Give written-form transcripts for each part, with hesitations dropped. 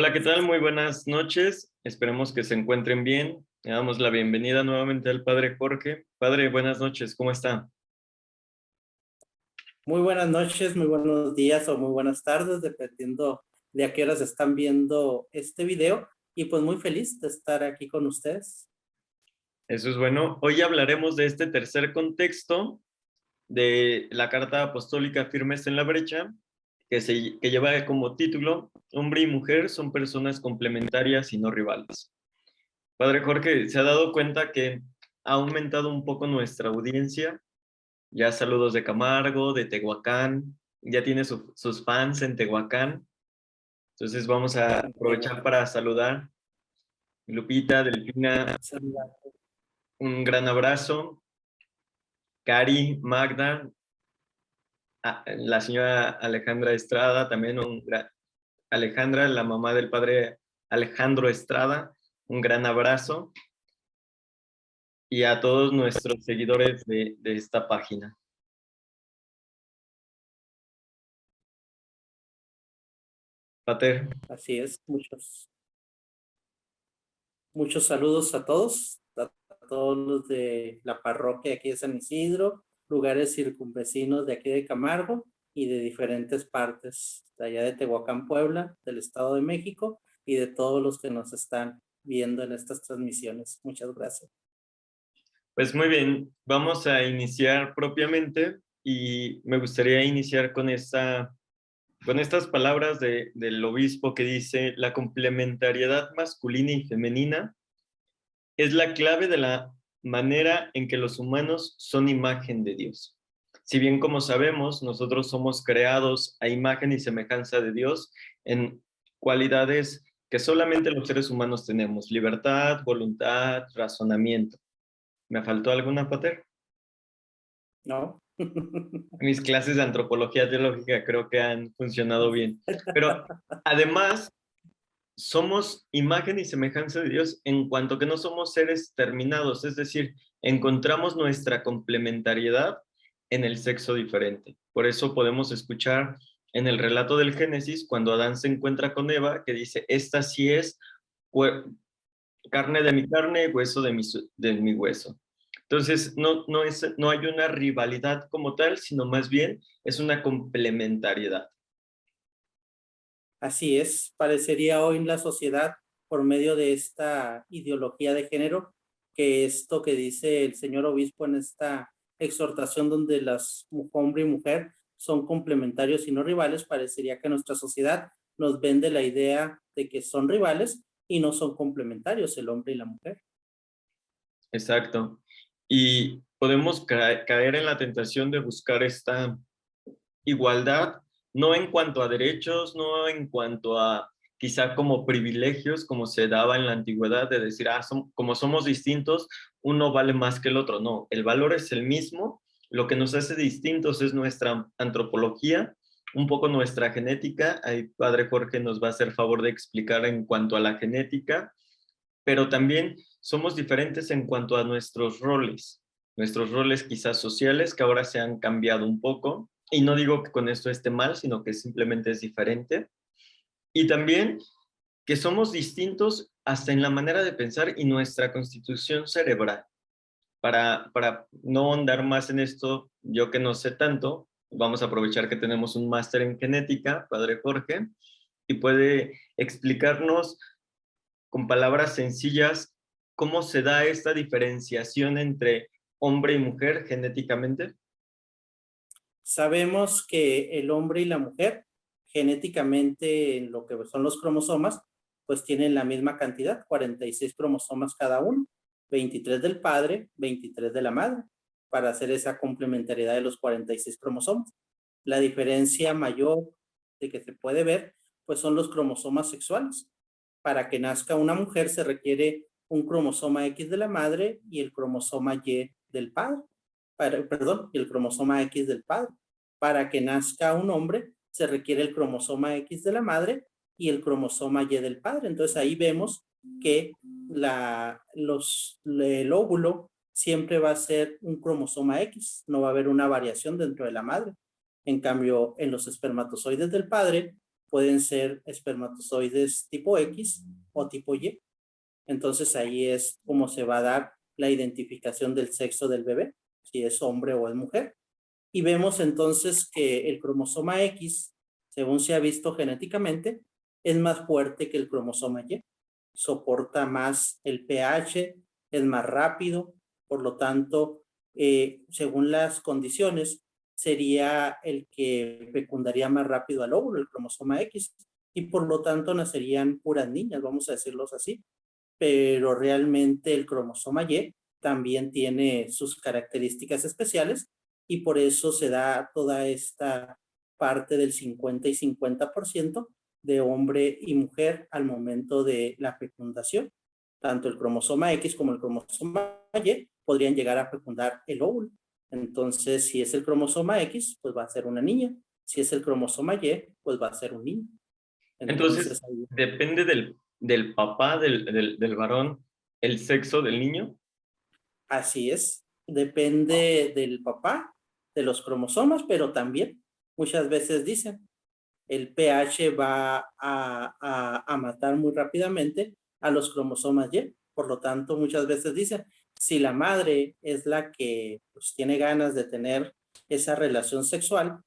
Hola, ¿qué tal? Muy buenas noches. Esperemos que se encuentren bien. Le damos la bienvenida nuevamente al Padre Jorge. Padre, buenas noches, ¿cómo está? Muy buenas noches, muy buenos días o muy buenas tardes, dependiendo de a qué horas están viendo este video. Y pues muy feliz de estar aquí con ustedes. Eso es bueno. Hoy hablaremos de este tercer contexto de la Carta Apostólica Firmes en la Brecha, que lleva como título Hombre y mujer son personas complementarias y no rivales. Padre Jorge, ¿se ha dado cuenta que ha aumentado un poco nuestra audiencia? Ya saludos de Camargo, de Tehuacán, ya tiene sus fans en Tehuacán. Entonces vamos a aprovechar para saludar. Lupita, Delfina, un gran abrazo. Cari, Magda, la señora Alejandra Estrada, también Alejandra, la mamá del padre Alejandro Estrada, un gran abrazo. Y a todos nuestros seguidores de esta página. Pater. Así es, muchos saludos a todos los de la parroquia aquí de San Isidro, lugares circunvecinos de aquí de Camargo y de diferentes partes, de allá de Tehuacán, Puebla, del Estado de México y de todos los que nos están viendo en estas transmisiones. Muchas gracias. Pues muy bien, vamos a iniciar propiamente y me gustaría iniciar con estas palabras del obispo que dice: la complementariedad masculina y femenina es la clave de la manera en que los humanos son imagen de Dios. Si bien, como sabemos, nosotros somos creados a imagen y semejanza de Dios en cualidades que solamente los seres humanos tenemos: libertad, voluntad, razonamiento. ¿Me faltó alguna, Pater? ¿No? Mis clases de antropología teológica creo que han funcionado bien. Pero además, somos imagen y semejanza de Dios en cuanto que no somos seres terminados, es decir, encontramos nuestra complementariedad en el sexo diferente. Por eso podemos escuchar en el relato del Génesis, cuando Adán se encuentra con Eva, que dice: esta sí es carne de mi carne, hueso de mi hueso. Entonces, no hay una rivalidad como tal, sino más bien es una complementariedad. Así es, parecería hoy en la sociedad, por medio de esta ideología de género, que esto que dice el señor obispo en esta exhortación donde las hombre y mujer son complementarios y no rivales, parecería que nuestra sociedad nos vende la idea de que son rivales y no son complementarios el hombre y la mujer. Exacto. Y podemos caer en la tentación de buscar esta igualdad, no en cuanto a derechos, no en cuanto a quizá como privilegios, como se daba en la antigüedad, de decir: como somos distintos, uno vale más que el otro. No, el valor es el mismo. Lo que nos hace distintos es nuestra antropología, un poco nuestra genética. Ahí Padre Jorge nos va a hacer favor de explicar en cuanto a la genética, pero también somos diferentes en cuanto a nuestros roles quizás sociales, que ahora se han cambiado un poco, y no digo que con esto esté mal, sino que simplemente es diferente, y también que somos distintos hasta en la manera de pensar y nuestra constitución cerebral. Para no ahondar más en esto, yo que no sé tanto, vamos a aprovechar que tenemos un máster en genética, Padre Jorge, y puede explicarnos con palabras sencillas cómo se da esta diferenciación entre hombre y mujer genéticamente. Sabemos que el hombre y la mujer, genéticamente, en lo que son los cromosomas, pues tienen la misma cantidad, 46 cromosomas cada uno, 23 del padre, 23 de la madre, para hacer esa complementariedad de los 46 cromosomas. La diferencia mayor de que se puede ver, pues son los cromosomas sexuales. Para que nazca una mujer se requiere un cromosoma X de la madre y el cromosoma Y del padre. Perdón, y el cromosoma X del padre. Para que nazca un hombre se requiere el cromosoma X de la madre y el cromosoma Y del padre. Entonces ahí vemos que el óvulo siempre va a ser un cromosoma X, no va a haber una variación dentro de la madre. En cambio, en los espermatozoides del padre pueden ser espermatozoides tipo X o tipo Y. Entonces ahí es como se va a dar la identificación del sexo del bebé, si es hombre o es mujer. Y vemos entonces que el cromosoma X, según se ha visto genéticamente, es más fuerte que el cromosoma Y. Soporta más el pH, es más rápido, por lo tanto, según las condiciones, sería el que fecundaría más rápido al óvulo, el cromosoma X, y por lo tanto nacerían puras niñas, vamos a decirlos así. Pero realmente el cromosoma Y también tiene sus características especiales y por eso se da toda esta parte del 50 y 50% de hombre y mujer al momento de la fecundación. Tanto el cromosoma X como el cromosoma Y podrían llegar a fecundar el óvulo. Entonces, si es el cromosoma X, pues va a ser una niña. Si es el cromosoma Y, pues va a ser un niño. Entonces, Entonces, ahí depende del papá, del varón, el sexo del niño. así es, depende del papá, de los cromosomas, pero también muchas veces dicen, el pH va a matar muy rápidamente a los cromosomas Y. Por lo tanto, muchas veces dicen, si la madre es la que pues, tiene ganas de tener esa relación sexual,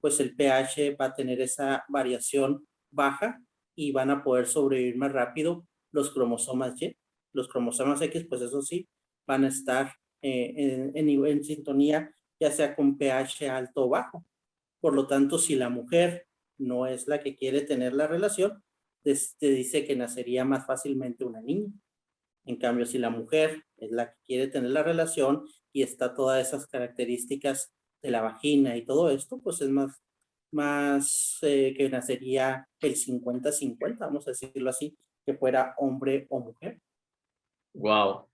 pues el pH va a tener esa variación baja y van a poder sobrevivir más rápido los cromosomas Y. Los cromosomas X, pues eso sí, van a estar en sintonía, ya sea con pH alto o bajo. Por lo tanto, si la mujer no es la que quiere tener la relación, te dice que nacería más fácilmente una niña. En cambio, si la mujer es la que quiere tener la relación y está todas esas características de la vagina y todo esto, pues es más que nacería el 50-50, vamos a decirlo así, que fuera hombre o mujer. Wow.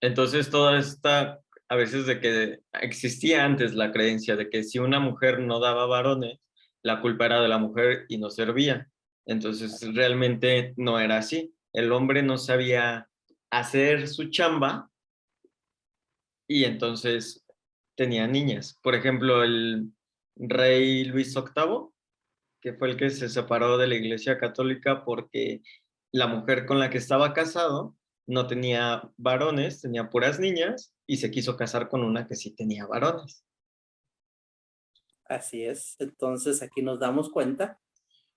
Entonces, toda esta, a veces de que existía antes la creencia de que si una mujer no daba varones, la culpa era de la mujer y no servía. Entonces, realmente no era así. El hombre no sabía hacer su chamba y entonces tenía niñas. Por ejemplo, el rey Luis VIII, que fue el que se separó de la Iglesia Católica porque la mujer con la que estaba casado no tenía varones, tenía puras niñas y se quiso casar con una que sí tenía varones. Así es. Entonces aquí nos damos cuenta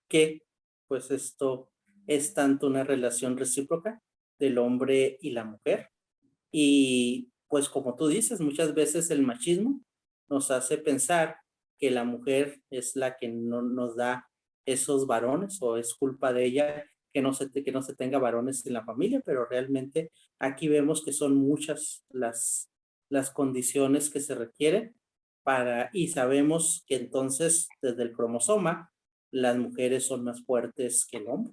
que pues esto es tanto una relación recíproca del hombre y la mujer. Y pues como tú dices, muchas veces el machismo nos hace pensar que la mujer es la que no nos da esos varones o es culpa de ella que no se tenga varones en la familia, pero realmente aquí vemos que son muchas las condiciones que se requieren y sabemos que entonces desde el cromosoma las mujeres son más fuertes que el hombre,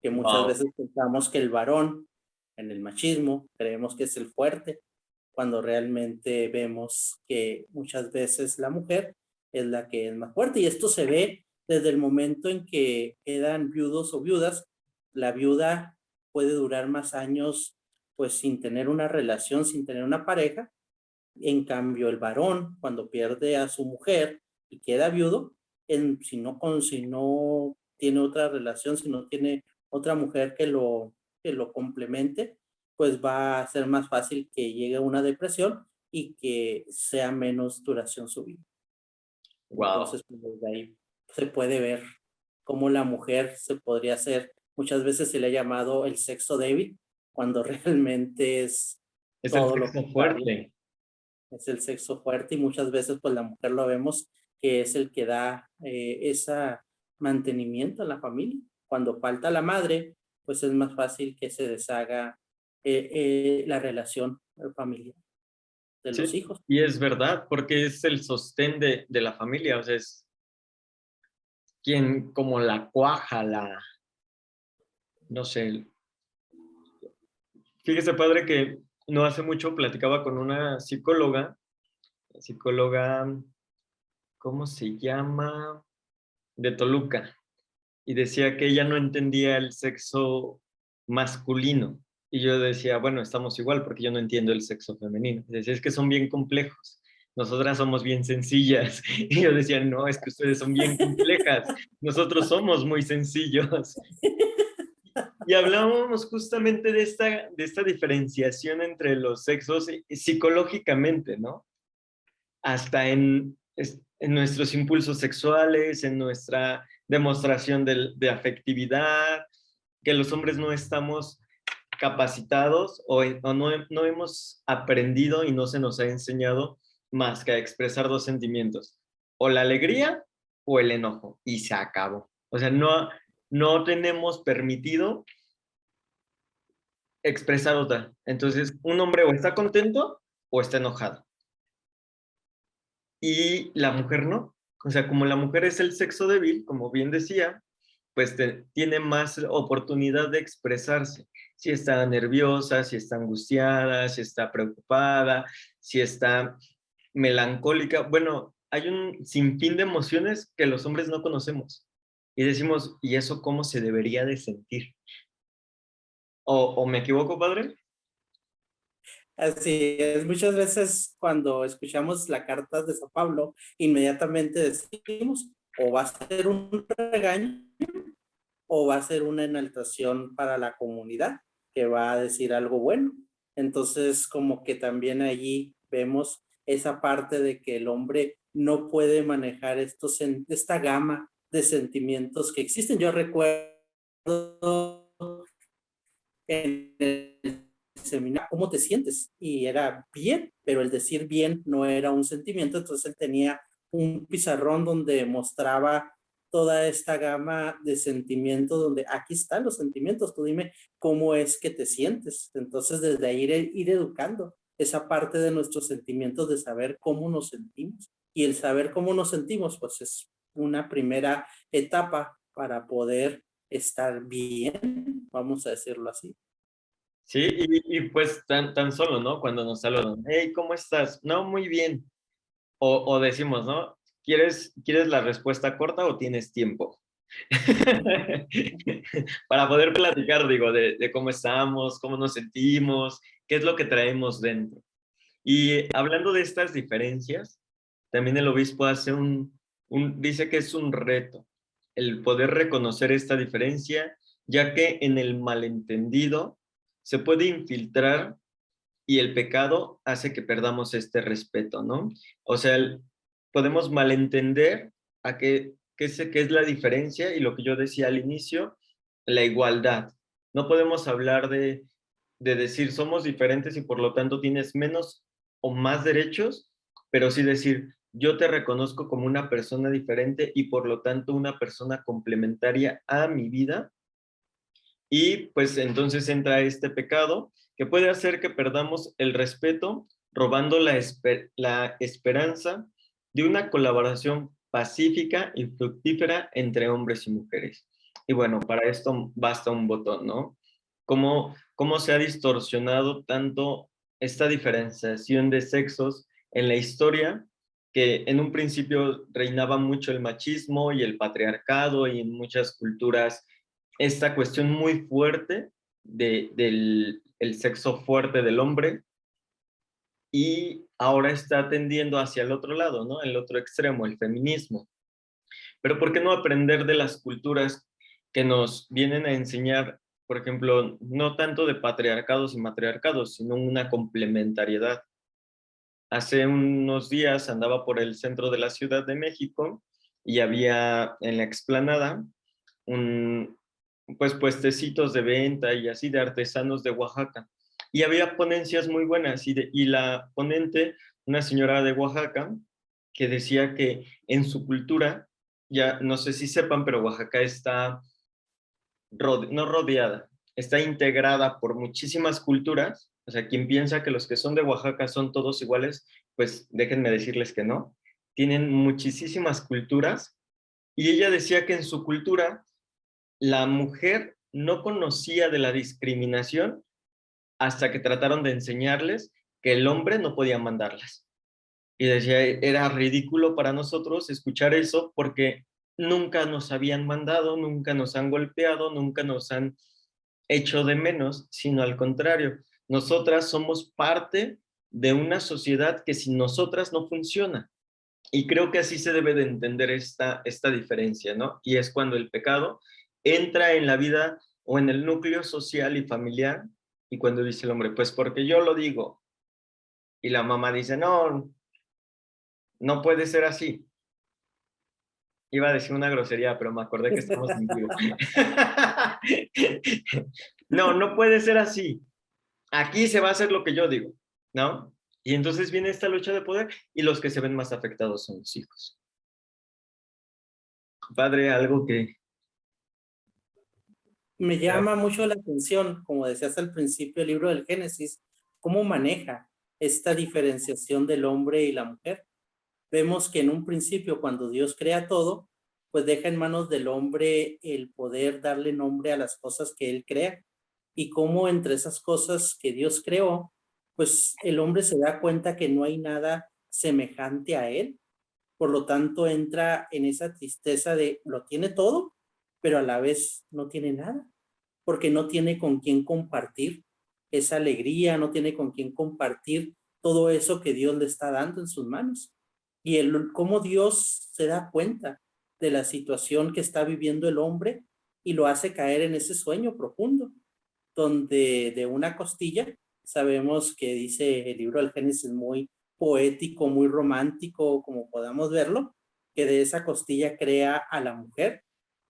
que muchas Wow. veces pensamos que el varón en el machismo creemos que es el fuerte, cuando realmente vemos que muchas veces la mujer es la que es más fuerte. Y esto se ve desde el momento en que quedan viudos o viudas. La viuda puede durar más años pues sin tener una relación, sin tener una pareja. En cambio, el varón, cuando pierde a su mujer y queda viudo, si no tiene otra relación, si no tiene otra mujer que lo complemente, pues va a ser más fácil que llegue a una depresión y que sea menos duración su vida. Wow. Entonces, pues, desde ahí se puede ver cómo la mujer se podría hacer, muchas veces se le ha llamado el sexo débil, cuando realmente es Es el todo lo sexo contrario, fuerte. es el sexo fuerte y muchas veces pues la mujer lo vemos que es el que da ese mantenimiento a la familia. Cuando falta la madre, pues es más fácil que se deshaga la relación familiar de los Sí, hijos. y es verdad, porque es el sostén de la familia, o sea, es quien como la cuaja, no sé. Fíjese, padre, que no hace mucho platicaba con una psicóloga, ¿cómo se llama? De Toluca, y decía que ella no entendía el sexo masculino. Y yo decía, bueno, estamos igual porque yo no entiendo el sexo femenino. Y decía, es que son bien complejos. nosotras somos bien sencillas. Y yo decía, no, es que ustedes son bien complejas, nosotros somos muy sencillos. Y hablábamos justamente de esta diferenciación entre los sexos psicológicamente, ¿no? Hasta en nuestros impulsos sexuales, en nuestra demostración de afectividad, que los hombres no estamos capacitados o no hemos aprendido y no se nos ha enseñado más que a expresar dos sentimientos, o la alegría o el enojo, y se acabó. O sea, no tenemos permitido expresar otra. Entonces, un hombre o está contento o está enojado. Y la mujer no. O sea, como la mujer es el sexo débil, como bien decía, pues tiene más oportunidad de expresarse. Si está nerviosa, si está angustiada, si está preocupada, si está melancólica. Bueno, hay un sinfín de emociones que los hombres no conocemos. Y decimos, ¿y eso cómo se debería de sentir? ¿O me equivoco, padre? Así es, muchas veces cuando escuchamos la carta de San Pablo, inmediatamente decimos, o va a ser un regaño o va a ser una enaltación para la comunidad, que va a decir algo bueno. Entonces, como que también allí vemos esa parte de que el hombre no puede manejar esta gama de sentimientos que existen. Yo recuerdo en el seminario, ¿cómo te sientes? Y era bien, pero el decir bien no era un sentimiento, entonces él tenía un pizarrón donde mostraba toda esta gama de sentimientos, donde aquí están los sentimientos, tú dime cómo es que te sientes. Entonces, desde ahí ir educando esa parte de nuestros sentimientos, de saber cómo nos sentimos. Y el saber cómo nos sentimos, pues es una primera etapa para poder estar bien, vamos a decirlo así. Sí, pues tan solo, ¿no? Cuando nos saludan, hey, ¿cómo estás? No, muy bien. O decimos, ¿no? ¿Quieres la respuesta corta o tienes tiempo? Para poder platicar, digo, de cómo estamos, cómo nos sentimos, qué es lo que traemos dentro. Y hablando de estas diferencias, también el obispo hace dice que es un reto el poder reconocer esta diferencia, ya que en el malentendido se puede infiltrar y el pecado hace que perdamos este respeto, ¿no? O sea, podemos malentender a qué es la diferencia y lo que yo decía al inicio, la igualdad. No podemos hablar de decir somos diferentes y por lo tanto tienes menos o más derechos, pero sí decir yo te reconozco como una persona diferente y por lo tanto una persona complementaria a mi vida y pues entonces entra este pecado que puede hacer que perdamos el respeto, robando la esperanza de una colaboración pacífica y fructífera entre hombres y mujeres. Y bueno, para esto basta un botón, ¿no? ¿Cómo se ha distorsionado tanto esta diferenciación de sexos en la historia, que en un principio reinaba mucho el machismo y el patriarcado y en muchas culturas esta cuestión muy fuerte del el sexo fuerte del hombre y ahora está tendiendo hacia el otro lado, ¿no? El otro extremo, el feminismo. Pero ¿por qué no aprender de las culturas que nos vienen a enseñar, por ejemplo, no tanto de patriarcados y matriarcados, sino una complementariedad? Hace unos días andaba por el centro de la Ciudad de México y había en la explanada un, pues puestecitos de venta y así de artesanos de Oaxaca. Y había ponencias muy buenas y la ponente, una señora de Oaxaca, que decía que en su cultura, ya no sé si sepan, pero Oaxaca está no rodeada, está integrada por muchísimas culturas. O sea, quien piensa que los que son de Oaxaca son todos iguales, pues déjenme decirles que no. Tienen muchísimas culturas y ella decía que en su cultura la mujer no conocía de la discriminación hasta que trataron de enseñarles que el hombre no podía mandarlas. Y decía, era ridículo para nosotros escuchar eso porque nunca nos habían mandado, nunca nos han golpeado, nunca nos han hecho de menos, sino al contrario, nosotras somos parte de una sociedad que sin nosotras no funciona. Y creo que así se debe de entender esta diferencia, ¿no? Y es cuando el pecado entra en la vida o en el núcleo social y familiar, y cuando dice el hombre, pues porque yo lo digo, y la mamá dice, no, no puede ser así. Iba a decir una grosería, pero me acordé que estamos en vivo. No, no puede ser así. Aquí se va a hacer lo que yo digo, ¿no? Y entonces viene esta lucha de poder y los que se ven más afectados son los hijos. Padre, algo que... Me llama mucho la atención, como decías al principio, el libro del Génesis, cómo maneja esta diferenciación del hombre y la mujer. Vemos que en un principio, cuando Dios crea todo, pues deja en manos del hombre el poder darle nombre a las cosas que él crea. Y cómo entre esas cosas que Dios creó, pues el hombre se da cuenta que no hay nada semejante a él. Por lo tanto, entra en esa tristeza de lo tiene todo, pero a la vez no tiene nada, porque no tiene con quién compartir esa alegría, no tiene con quién compartir todo eso que Dios le está dando en sus manos. Y cómo Dios se da cuenta de la situación que está viviendo el hombre y lo hace caer en ese sueño profundo, donde de una costilla, sabemos que dice el libro del Génesis muy poético, muy romántico, como podamos verlo, que de esa costilla crea a la mujer.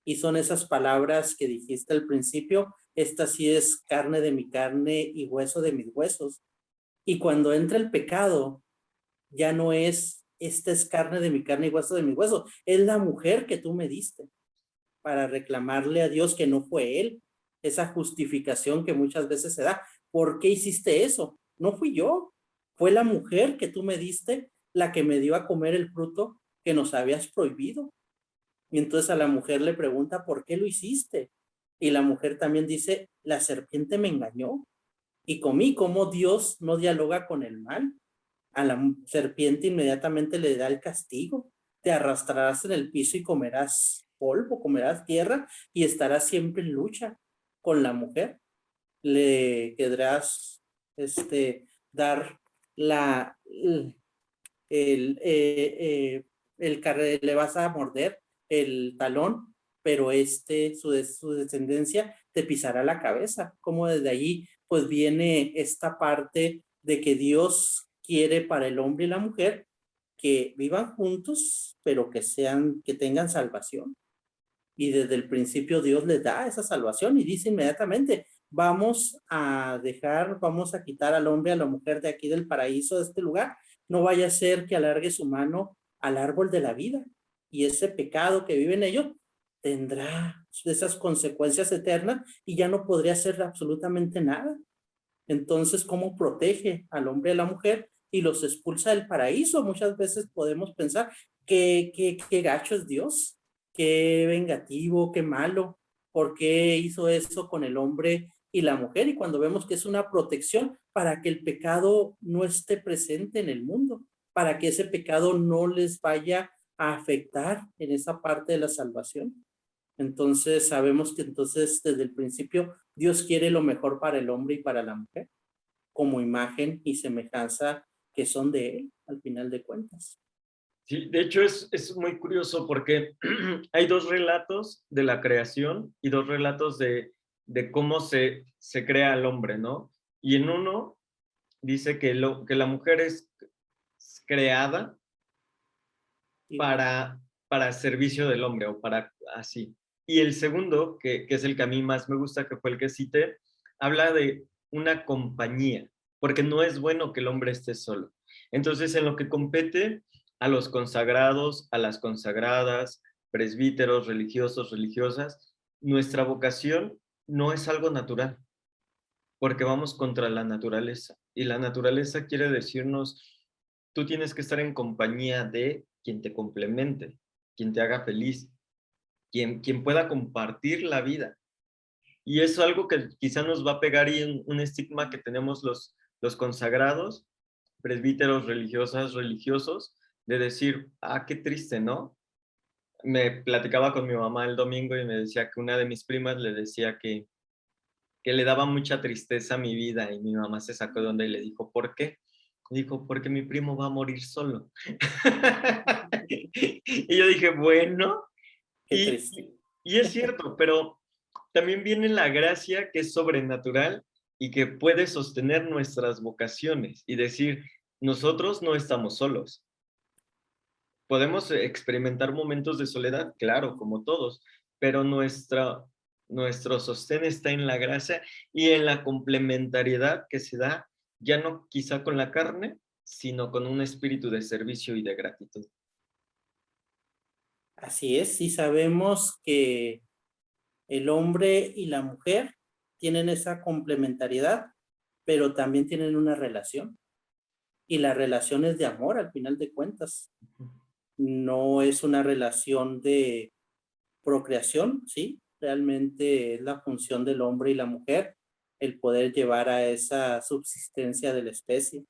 Y son esas palabras que dijiste al principio, esta sí es carne de mi carne y hueso de mis huesos. Y cuando entra el pecado, ya no es, esta es carne de mi carne y hueso de mi hueso, es la mujer que tú me diste para reclamarle a Dios que no fue él, esa justificación que muchas veces se da. ¿Por qué hiciste eso? No fui yo, fue la mujer que tú me diste la que me dio a comer el fruto que nos habías prohibido. Y entonces a la mujer le pregunta, ¿por qué lo hiciste? Y la mujer también dice, la serpiente me engañó y comí. ¿Cómo Dios no dialoga con el mal? A la serpiente inmediatamente le da el castigo. Te arrastrarás en el piso y comerás polvo, comerás tierra y estarás siempre en lucha con la mujer. Le querrás dar la, le vas a morder el talón, pero su descendencia te pisará la cabeza. Como desde allí, pues viene esta parte de que Dios quiere para el hombre y la mujer que vivan juntos, pero que tengan salvación. Y desde el principio Dios les da esa salvación y dice inmediatamente, vamos a quitar al hombre y a la mujer de aquí del paraíso, de este lugar. No vaya a ser que alargue su mano al árbol de la vida y ese pecado que vive en ellos tendrá esas consecuencias eternas y ya no podría hacer absolutamente nada. Entonces, ¿cómo protege al hombre y a la mujer y los expulsa del paraíso? Muchas veces podemos pensar qué gacho es Dios, qué vengativo, qué malo, ¿por qué hizo eso con el hombre y la mujer? Y cuando vemos que es una protección para que el pecado no esté presente en el mundo, para que ese pecado no les vaya a afectar en esa parte de la salvación. Entonces sabemos que entonces desde el principio Dios quiere lo mejor para el hombre y para la mujer, como imagen y semejanza que son de él, al final de cuentas. Sí, de hecho es muy curioso porque hay dos relatos de la creación y dos relatos de cómo se crea el hombre, ¿no? Y en uno dice que la mujer es creada Y para servicio del hombre o para así. Y el segundo, que es el que a mí más me gusta, que fue el que cité, habla de una compañía, porque no es bueno que el hombre esté solo. Entonces, en lo que compete a los consagrados, a las consagradas, presbíteros, religiosos, religiosas, nuestra vocación no es algo natural, porque vamos contra la naturaleza. Y la naturaleza quiere decirnos, tú tienes que estar en compañía de quien te complemente, quien te haga feliz, quien pueda compartir la vida. Y es algo que quizá nos va a pegar y un estigma que tenemos los consagrados, presbíteros, religiosas, religiosos, de decir, ah, qué triste, ¿no? Me platicaba con mi mamá el domingo y me decía que una de mis primas le decía que le daba mucha tristeza a mi vida y mi mamá se sacó de onda y le dijo, ¿por qué? Dijo, porque mi primo va a morir solo. Y yo dije, bueno, Qué y, triste. y es cierto, pero también viene la gracia que es sobrenatural y que puede sostener nuestras vocaciones y decir, nosotros no estamos solos. Podemos experimentar momentos de soledad, claro, como todos, pero nuestro sostén está en la gracia y en la complementariedad que se da, ya no quizá con la carne, sino con un espíritu de servicio y de gratitud. Así es, sí sabemos que el hombre y la mujer tienen esa complementariedad, pero también tienen una relación. Y la relación es de amor al final de cuentas. No es una relación de procreación, ¿sí? Realmente es la función del hombre y la mujer el poder llevar a esa subsistencia de la especie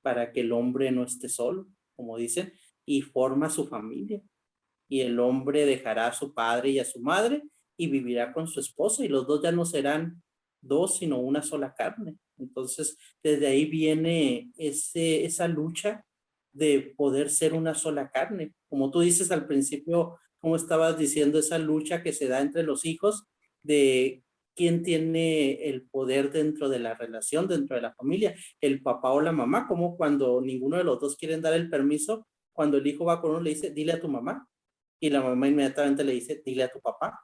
para que el hombre no esté solo, como dicen, y forma su familia. Y el hombre dejará a su padre y a su madre y vivirá con su esposa y los dos ya no serán dos, sino una sola carne. Entonces, desde ahí viene esa lucha de poder ser una sola carne. Como tú dices al principio, como estabas diciendo, esa lucha que se da entre los hijos de quién tiene el poder dentro de la relación, dentro de la familia, el papá o la mamá, como cuando ninguno de los dos quieren dar el permiso, cuando el hijo va con uno le dice, dile a tu mamá, y la mamá inmediatamente le dice, dile a tu papá.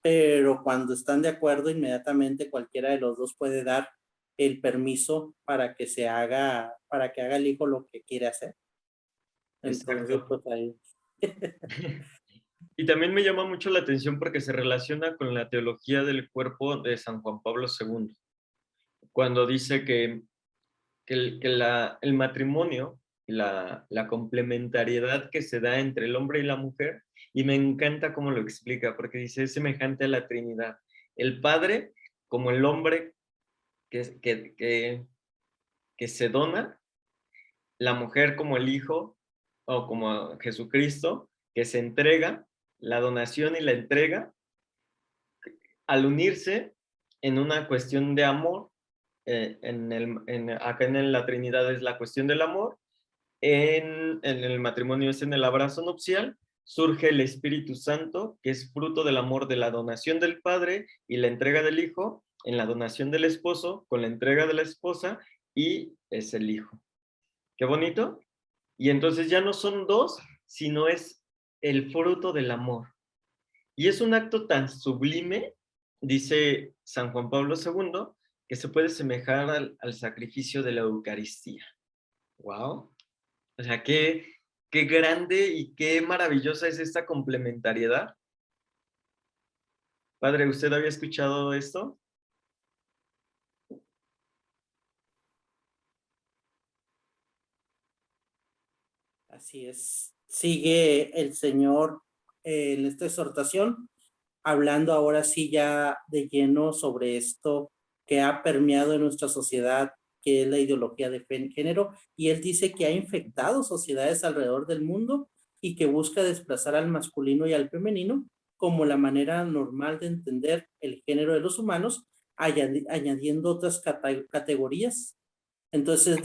Pero cuando están de acuerdo, inmediatamente cualquiera de los dos puede dar el permiso para que se haga, para que haga el hijo lo que quiere hacer. Entonces, Exacto. pues ahí. Y también me llama mucho la atención porque se relaciona con la teología del cuerpo de San Juan Pablo II, cuando dice que el matrimonio, la complementariedad que se da entre el hombre y la mujer, y me encanta cómo lo explica, porque dice, es semejante a la Trinidad. El Padre como el hombre que se dona, la mujer como el Hijo o como Jesucristo, que se entrega, la donación y la entrega, al unirse en una cuestión de amor, acá en la Trinidad es la cuestión del amor, en el matrimonio es en el abrazo nupcial, surge el Espíritu Santo, que es fruto del amor de la donación del Padre y la entrega del Hijo, en la donación del esposo, con la entrega de la esposa, y es el Hijo. Qué bonito. Y entonces ya no son dos, sino es el fruto del amor. Y es un acto tan sublime, dice San Juan Pablo II, que se puede semejar al sacrificio de la Eucaristía. ¡Wow! O sea, qué grande y qué maravillosa es esta complementariedad. Padre, ¿usted había escuchado esto? Así es. Sigue el Señor en esta exhortación, hablando ahora sí ya de lleno sobre esto que ha permeado en nuestra sociedad, que es la ideología de género, y él dice que ha infectado sociedades alrededor del mundo y que busca desplazar al masculino y al femenino como la manera normal de entender el género de los humanos, añadiendo otras categorías. Entonces es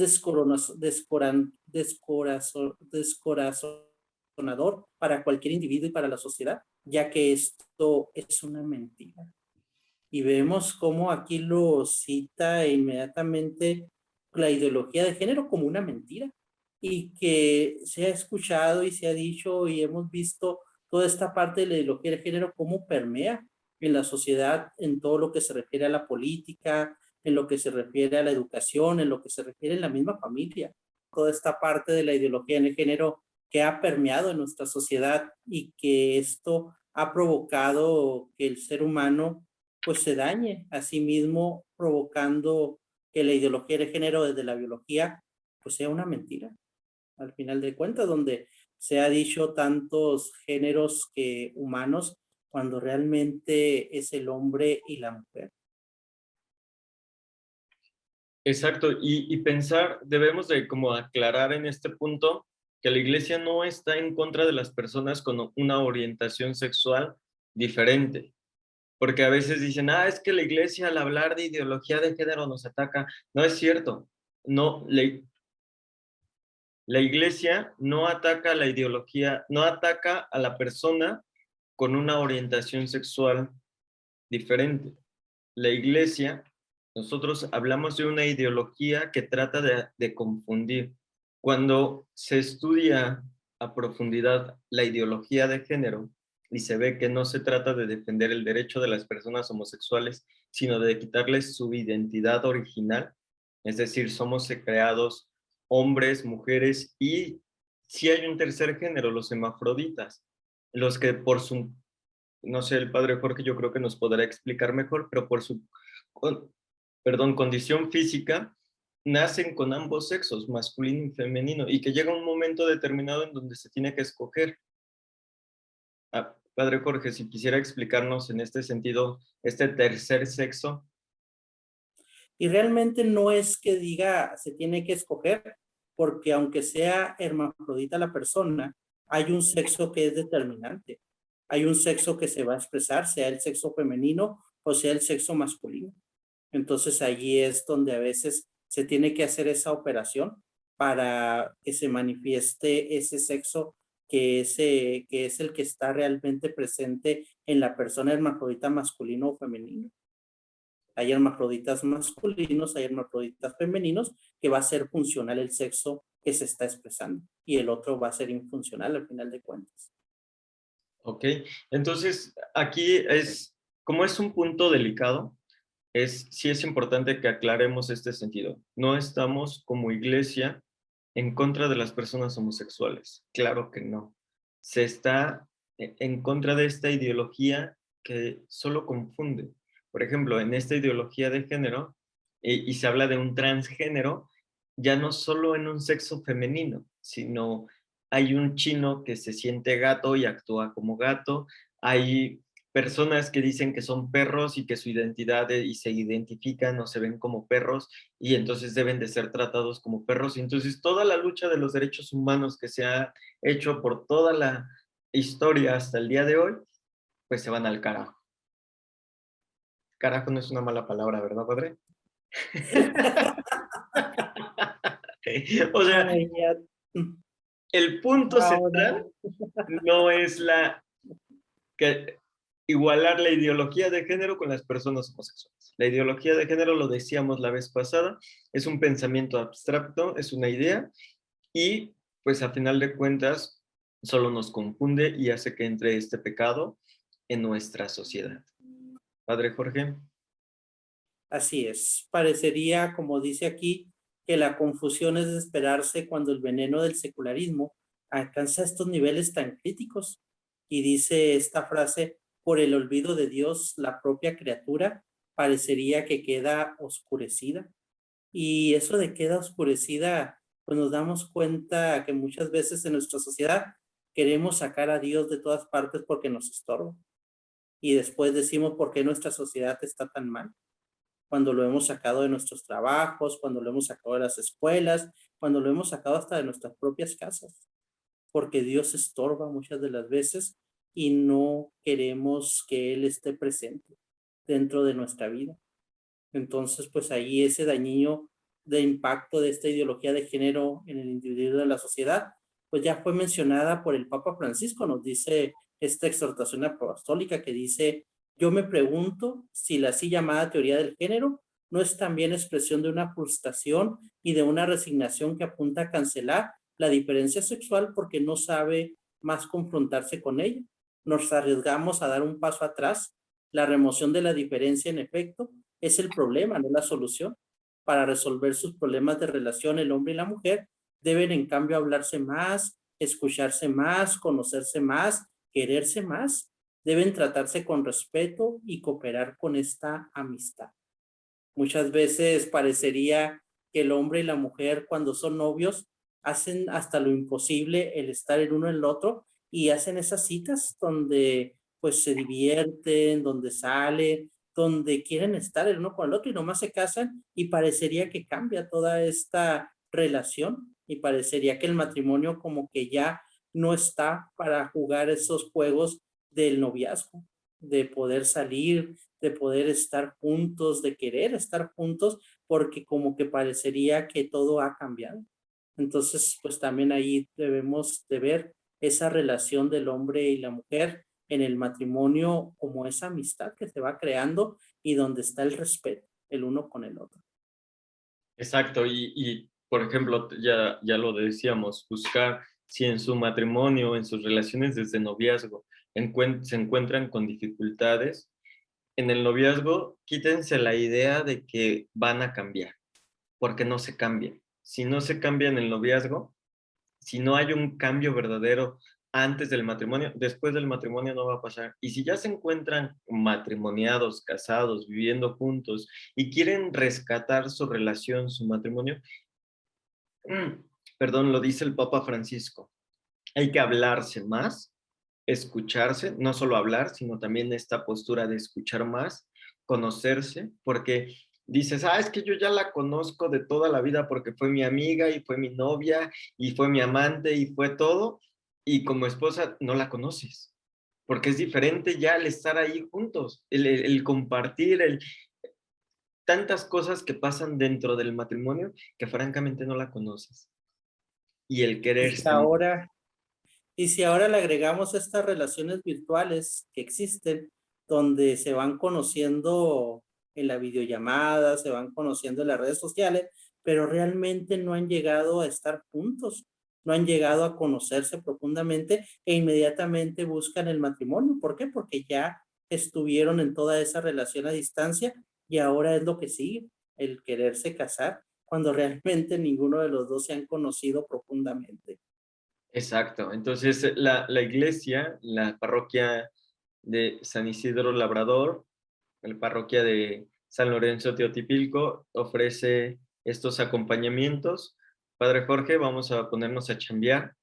descorazonador para cualquier individuo y para la sociedad, ya que esto es una mentira. Y vemos cómo aquí lo cita inmediatamente la ideología de género como una mentira y que se ha escuchado y se ha dicho y hemos visto toda esta parte de la ideología de género cómo permea en la sociedad en todo lo que se refiere a la política, en lo que se refiere a la educación, en lo que se refiere a la misma familia. Toda esta parte de la ideología de género que ha permeado en nuestra sociedad y que esto ha provocado que el ser humano pues se dañe a sí mismo, provocando que la ideología de género desde la biología pues sea una mentira, al final de cuentas, donde se ha dicho tantos géneros que humanos cuando realmente es el hombre y la mujer. Exacto, y pensar, debemos de como aclarar en este punto que la iglesia no está en contra de las personas con una orientación sexual diferente, porque a veces dicen, es que la iglesia al hablar de ideología de género nos ataca. No es cierto. No, La iglesia no ataca la ideología, no ataca a la persona con una orientación sexual diferente. La iglesia, nosotros hablamos de una ideología que trata de confundir. Cuando se estudia a profundidad la ideología de género y se ve que no se trata de defender el derecho de las personas homosexuales, sino de quitarles su identidad original, es decir, somos creados hombres, mujeres y si hay un tercer género, los hermafroditas, los que por su, no sé, el padre Jorge yo creo que nos podrá explicar mejor, pero por su, condición física, nacen con ambos sexos, masculino y femenino, y que llega un momento determinado en donde se tiene que escoger. Padre Jorge, si quisiera explicarnos en este sentido, este tercer sexo. Y realmente no es que diga se tiene que escoger, porque aunque sea hermafrodita la persona, hay un sexo que es determinante. Hay un sexo que se va a expresar, sea el sexo femenino o sea el sexo masculino. Entonces allí es donde a veces se tiene que hacer esa operación para que se manifieste ese sexo que es el que está realmente presente en la persona hermafrodita masculino o femenino. Hay hermafroditas masculinos, hay hermafroditas femeninos, que va a ser funcional el sexo que se está expresando y el otro va a ser infuncional al final de cuentas. Ok, entonces aquí es, como es un punto delicado, sí es importante que aclaremos este sentido. No estamos como iglesia en contra de las personas homosexuales. Claro que no. Se está en contra de esta ideología que solo confunde. Por ejemplo, en esta ideología de género, y se habla de un transgénero, ya no solo en un sexo femenino, sino hay un chino que se siente gato y actúa como gato, hay personas que dicen que son perros y que su identidad y se identifican o se ven como perros y entonces deben de ser tratados como perros. Y entonces toda la lucha de los derechos humanos que se ha hecho por toda la historia hasta el día de hoy, pues se van al carajo. Carajo no es una mala palabra, ¿verdad, padre? O sea, Ay, ya. el punto Ahora, central no es que igualar la ideología de género con las personas homosexuales. La ideología de género, lo decíamos la vez pasada, es un pensamiento abstracto, es una idea, y pues a final de cuentas solo nos confunde y hace que entre este pecado en nuestra sociedad. Padre Jorge. así es. Parecería, como dice aquí, que la confusión es de esperarse cuando el veneno del secularismo alcanza estos niveles tan críticos. Y dice esta frase, por el olvido de Dios, la propia criatura parecería que queda oscurecida. Y eso de queda oscurecida, pues nos damos cuenta que muchas veces en nuestra sociedad queremos sacar a Dios de todas partes porque nos estorba. Y después decimos por qué nuestra sociedad está tan mal cuando lo hemos sacado de nuestros trabajos, cuando lo hemos sacado de las escuelas, cuando lo hemos sacado hasta de nuestras propias casas, porque Dios estorba muchas de las veces y no queremos que Él esté presente dentro de nuestra vida. Entonces, pues ahí ese dañino de impacto de esta ideología de género en el individuo de la sociedad, pues ya fue mencionada por el Papa Francisco, nos dice esta exhortación apostólica que dice, yo me pregunto si la así llamada teoría del género no es también expresión de una frustración y de una resignación que apunta a cancelar la diferencia sexual porque no sabe más confrontarse con ella. Nos arriesgamos a dar un paso atrás. La remoción de la diferencia, en efecto, es el problema, no la solución. Para resolver sus problemas de relación, el hombre y la mujer deben en cambio hablarse más, escucharse más, conocerse más, quererse más. Deben tratarse con respeto y cooperar con esta amistad. Muchas veces parecería que el hombre y la mujer cuando son novios hacen hasta lo imposible el estar el uno en el otro y hacen esas citas donde pues se divierten, donde salen, donde quieren estar el uno con el otro y nomás se casan y parecería que cambia toda esta relación y parecería que el matrimonio como que ya no está para jugar esos juegos del noviazgo, de poder salir, de poder estar juntos, de querer estar juntos, porque como que parecería que todo ha cambiado. Entonces, pues también ahí debemos de ver esa relación del hombre y la mujer en el matrimonio como esa amistad que se va creando y donde está el respeto el uno con el otro. Exacto, por ejemplo, ya lo decíamos, buscar si en su matrimonio, en sus relaciones desde noviazgo, se encuentran con dificultades. En el noviazgo, quítense la idea de que van a cambiar, porque no se cambia. Si no se cambia en el noviazgo, si no hay un cambio verdadero antes del matrimonio, después del matrimonio no va a pasar. Y si ya se encuentran matrimoniados, casados, viviendo juntos y quieren rescatar su relación, su matrimonio, perdón, lo dice el Papa Francisco, hay que hablarse más, escucharse, no solo hablar, sino también esta postura de escuchar más, conocerse, porque dices, es que yo ya la conozco de toda la vida porque fue mi amiga y fue mi novia y fue mi amante y fue todo, y como esposa no la conoces, porque es diferente ya el estar ahí juntos, el compartir, tantas cosas que pasan dentro del matrimonio que francamente no la conoces. Y el Y si quererse más. ahora, y si ahora le agregamos estas relaciones virtuales que existen, donde se van conociendo en la videollamada, se van conociendo en las redes sociales, pero realmente no han llegado a estar juntos, no han llegado a conocerse profundamente e inmediatamente buscan el matrimonio. ¿Por qué? Porque ya estuvieron en toda esa relación a distancia y ahora es lo que sigue, el quererse casar, cuando realmente ninguno de los dos se han conocido profundamente. Exacto. Entonces, la iglesia, la parroquia de San Isidro Labrador, la parroquia de San Lorenzo Teotipilco, ofrece estos acompañamientos. Padre Jorge, vamos a ponernos a chambear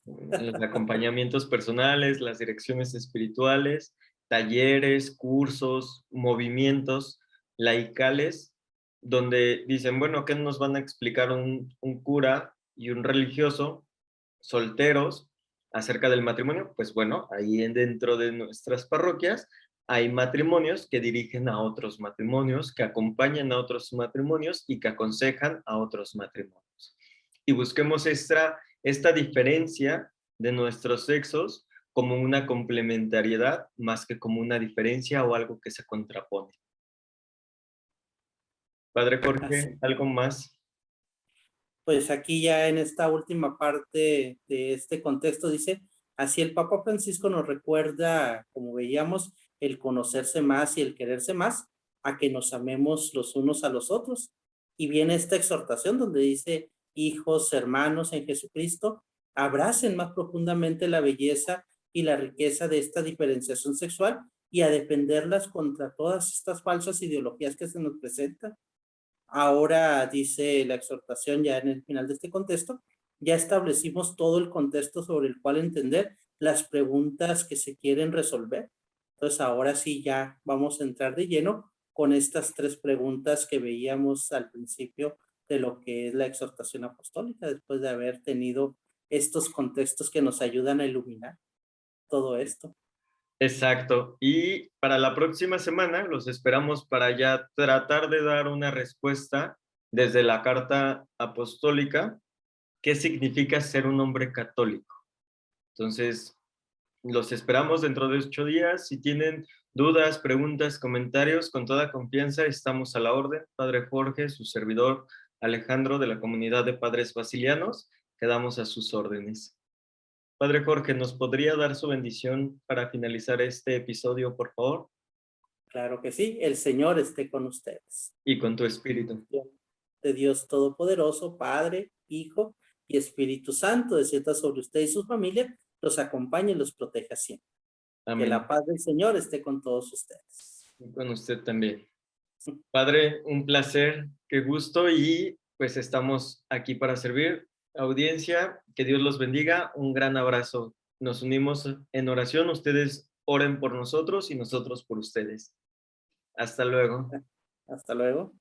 los acompañamientos personales, las direcciones espirituales, talleres, cursos, movimientos laicales, donde dicen, bueno, ¿qué nos van a explicar un cura y un religioso solteros acerca del matrimonio? Pues bueno, ahí dentro de nuestras parroquias hay matrimonios que dirigen a otros matrimonios, que acompañan a otros matrimonios y que aconsejan a otros matrimonios. Y busquemos esta diferencia de nuestros sexos como una complementariedad más que como una diferencia o algo que se contrapone. Padre Jorge, Así. ¿algo más? Pues aquí ya en esta última parte de este contexto dice, así el Papa Francisco nos recuerda, como veíamos, el conocerse más y el quererse más, a que nos amemos los unos a los otros. Y viene esta exhortación donde dice, hijos, hermanos en Jesucristo, abracen más profundamente la belleza y la riqueza de esta diferenciación sexual y a defenderlas contra todas estas falsas ideologías que se nos presentan. Ahora dice la exhortación ya en el final de este contexto, ya establecimos todo el contexto sobre el cual entender las preguntas que se quieren resolver. Entonces ahora sí ya vamos a entrar de lleno con estas tres preguntas que veíamos al principio de lo que es la exhortación apostólica, después de haber tenido estos contextos que nos ayudan a iluminar todo esto. Exacto. Y para la próxima semana los esperamos para ya tratar de dar una respuesta desde la carta apostólica, qué significa ser un hombre católico. Entonces, los esperamos dentro de 8 días. Si tienen dudas, preguntas, comentarios, con toda confianza estamos a la orden. Padre Jorge, su servidor Alejandro de la comunidad de Padres Basilianos, quedamos a sus órdenes. Padre Jorge, ¿nos podría dar su bendición para finalizar este episodio, por favor? Claro que sí, el Señor esté con ustedes. Y con tu espíritu. De Dios Todopoderoso, Padre, Hijo y Espíritu Santo, descienda sobre usted y su familia, los acompañe y los proteja siempre. Que Amén. la paz del Señor esté con todos ustedes. Y con usted también. Padre, un placer, qué gusto y pues estamos aquí para servir. Audiencia, que Dios los bendiga. Un gran abrazo. Nos unimos en oración. Ustedes oren por nosotros y nosotros por ustedes. Hasta luego. Hasta luego.